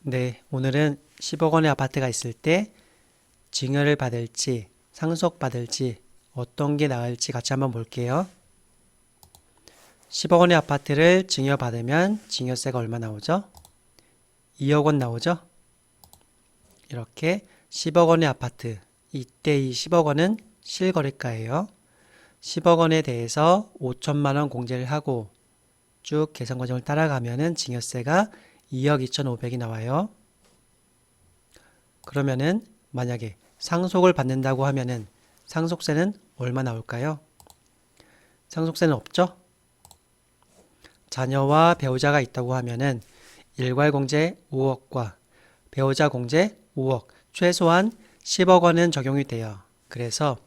네, 오늘은 10억 원의 아파트가 있을 때 증여를 받을지 상속받을지 어떤 게 나을지 같이 한번 볼게요. 10억 원의 아파트를 증여받으면 증여세가 얼마 나오죠? 2억 원 나오죠? 이렇게 10억 원의 아파트, 이때 이 10억 원은 실거래가예요. 10억 원에 대해서 5천만 원 공제를 하고 쭉 계산 과정을 따라가면은 증여세가 2억 2,500이 나와요. 그러면은 만약에 상속을 받는다고 하면은 상속세는 얼마 나올까요? 상속세는 없죠? 자녀와 배우자가 있다고 하면은 일괄공제 5억과 배우자 공제 5억, 최소한 10억 원은 적용이 돼요. 그래서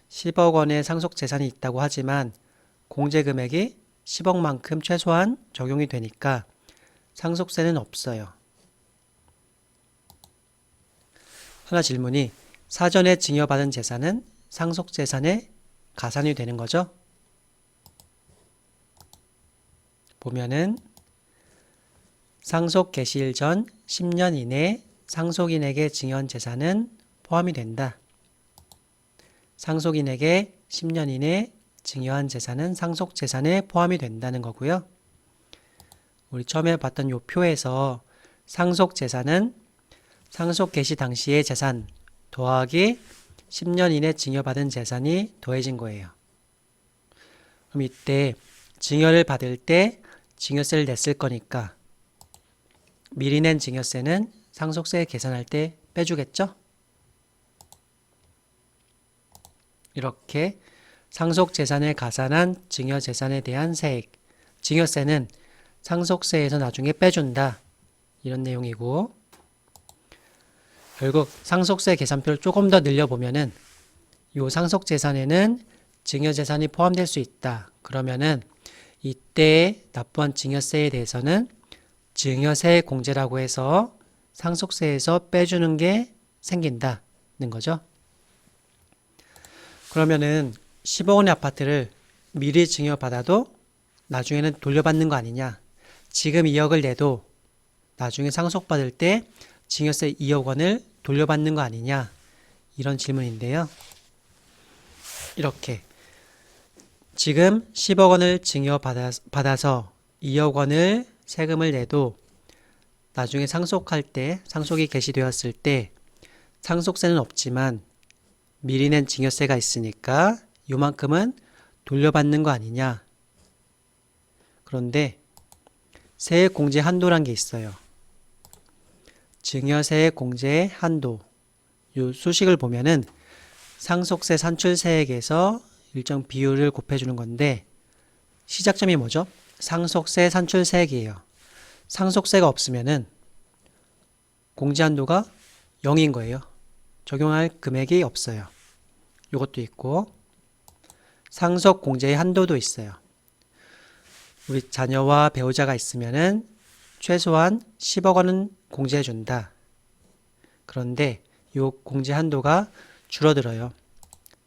10억 원의 상속 재산이 있다고 하지만 공제 금액이 10억만큼 최소한 적용이 되니까 상속세는 없어요. 하나 질문이 사전에 증여받은 재산은 상속재산의 가산이 되는 거죠? 보면은 상속 개시일 전 10년 이내 상속인에게 증여한 재산은 포함이 된다. 상속인에게 10년 이내 증여한 재산은 상속재산에 포함이 된다는 거고요. 우리 처음에 봤던 요 표에서 상속재산은 상속 개시 당시의 재산 더하기 10년 이내 증여받은 재산이 더해진 거예요. 그럼 이때 증여를 받을 때 증여세를 냈을 거니까 미리 낸 증여세는 상속세 계산할 때 빼주겠죠? 이렇게 상속재산에 가산한 증여재산에 대한 세액, 증여세는 상속세에서 나중에 빼준다. 이런 내용이고 결국 상속세 계산표를 조금 더 늘려보면은 이 상속재산에는 증여재산이 포함될 수 있다. 그러면은 이때 납부한 증여세에 대해서는 증여세 공제라고 해서 상속세에서 빼주는 게 생긴다는 거죠. 그러면은 10억 원의 아파트를 미리 증여받아도 나중에는 돌려받는 거 아니냐. 지금 2억을 내도 나중에 상속받을 때 증여세 2억 원을 돌려받는 거 아니냐. 이런 질문인데요. 이렇게 지금 10억 원을 증여받아서 2억 원을 세금을 내도 나중에 상속할 때, 상속이 개시되었을 때 상속세는 없지만 미리 낸 증여세가 있으니까 요만큼은 돌려받는 거 아니냐. 그런데 세액 공제 한도란 게 있어요. 증여세액 공제의 한도. 요 수식을 보면은 상속세 산출세액에서 일정 비율을 곱해주는 건데 시작점이 뭐죠? 상속세 산출세액이에요. 상속세가 없으면은 공제 한도가 0인 거예요. 적용할 금액이 없어요. 이것도 있고 상속 공제의 한도도 있어요. 우리 자녀와 배우자가 있으면은 최소한 10억 원은 공제해 준다. 그런데 이 공제 한도가 줄어들어요.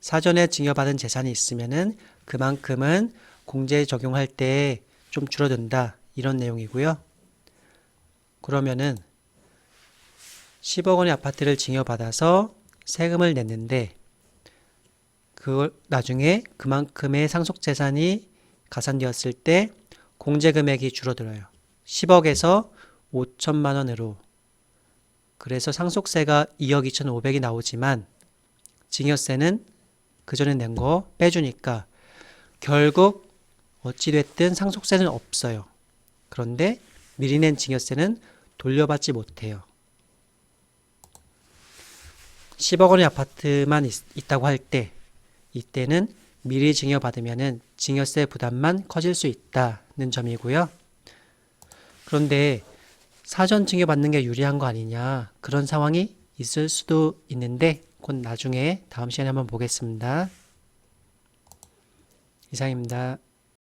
사전에 증여받은 재산이 있으면은 그만큼은 공제 적용할 때 좀 줄어든다. 이런 내용이고요. 그러면은 10억 원의 아파트를 증여받아서 세금을 냈는데 그걸 나중에 그만큼의 상속재산이 가산되었을 때 공제 금액이 줄어들어요. 10억에서 5천만 원으로. 그래서 상속세가 2억 2,500이 나오지만 증여세는 그전에 낸 거 빼주니까 결국 어찌됐든 상속세는 없어요. 그런데 미리 낸 증여세는 돌려받지 못해요. 10억 원의 아파트만 있다고 할 때 이때는 미리 증여받으면 증여세 부담만 커질 수 있다는 점이고요. 그런데 사전 증여받는 게 유리한 거 아니냐 그런 상황이 있을 수도 있는데 그건 나중에 다음 시간에 한번 보겠습니다. 이상입니다.